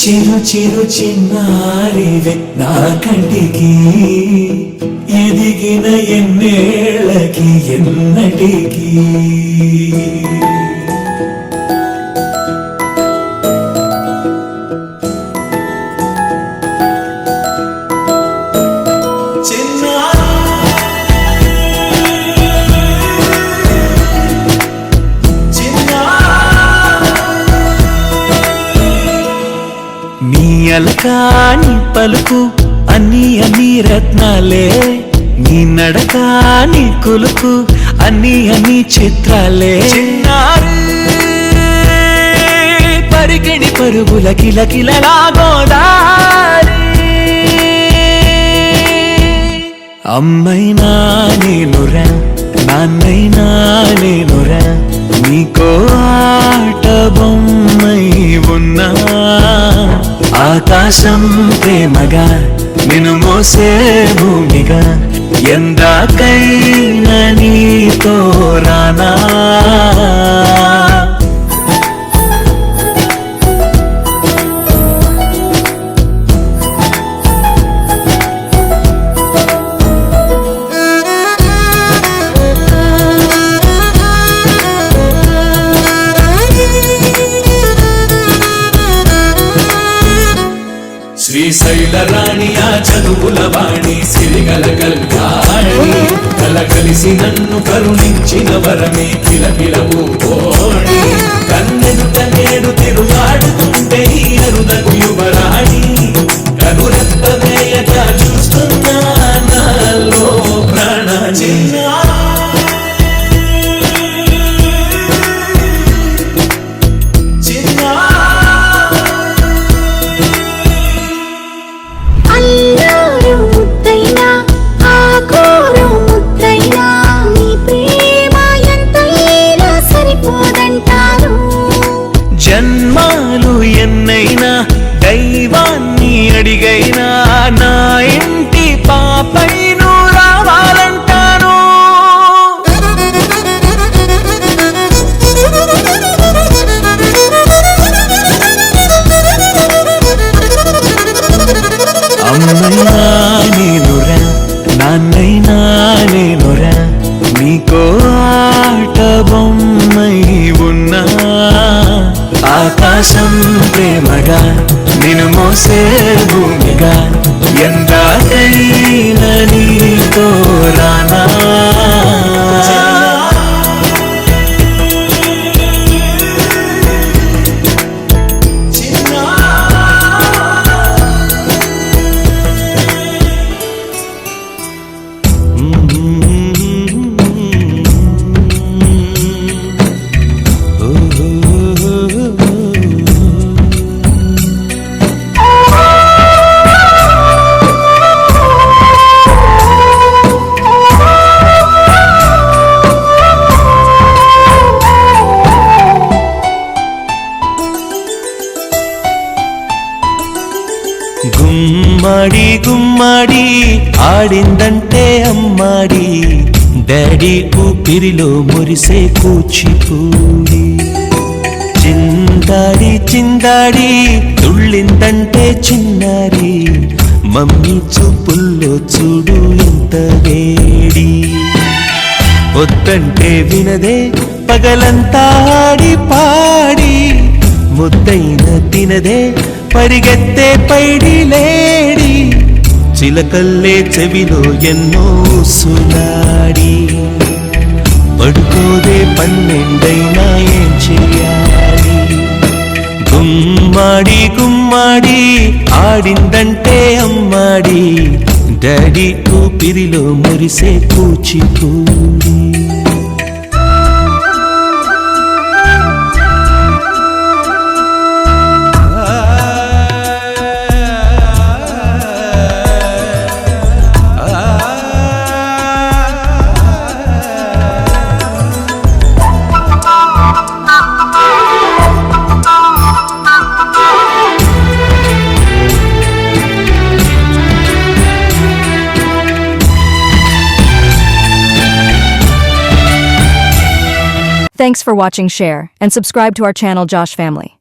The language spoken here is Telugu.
చిరు చిరు చిన్నారివే నా కంటికి ఎదిగిన ఎన్నేళ్ళకి ఎన్నటికి అలకాని పలుకు అన్ని రత్నాలే నీ నడకాని కులుకు అన్ని చిత్రాలే పరికిణి పరుగుల కిలకిలలాగోదారి అమ్మైనా నేనురా నాన్నైనా నేనురా నీకో ఆట బొమ్మై ఉన్నా ఆకాశం ప్రేమగా నిన్ను మోసే భూమిగా ఎందాకైనా నీతో రానా శ్రీశైల రాణి ఆ చదువుల వాణి సిరిగల కల్యాణి కల కలిసి నన్ను కరుణించిన వరమే కిలకిలవు కోణి కన్నెదుట నేడు తిరుగాడుతుంటే ఈ అరుదకు యువరాణి కనురెప్పవేయగా చూస్తున్నా నాలో ప్రాణ జన్మాలు ఎన్నైనా దైవాన్ని అడిగైనా నా ఇంటి పాపైను రావాలంటాను అమ్మైనా నేనురా నాన్నైనా నేనురా నీకో ఆట బొమ్మై ఉన్నా ఆకాశం ప్రేమగా నిన్ను మోసే భూమిగా ఎందాకైనా నీతో రానా గుమ్మడి గుమ్మడి ఆడిందంటే అమ్మాడి డాడీ ఊపిరిలో మురిసే కూచిపూడి చిందాడి చిందాడి తుళ్ళిందంటే చిన్నారి మమ్మీ చూపుల్లో చూడు ఇంత వేడి వద్దంటే వినదే పగలంతా ఆడి పాడి ముద్దైన తినదే పరిగెత్తే పైడి లేడి చిలకల్లే చెవిలో ఎన్నో సునాడి పడుకోదే పన్నెండైనా ఏం చెయ్యాలి గుమ్మాడి గుమ్మాడి ఆడిందంటే అమ్మాడి డాడీ ఊపిరిలో మురిసే Kuchipudi Thanks for watching, share, and subscribe to our channel Josh Family.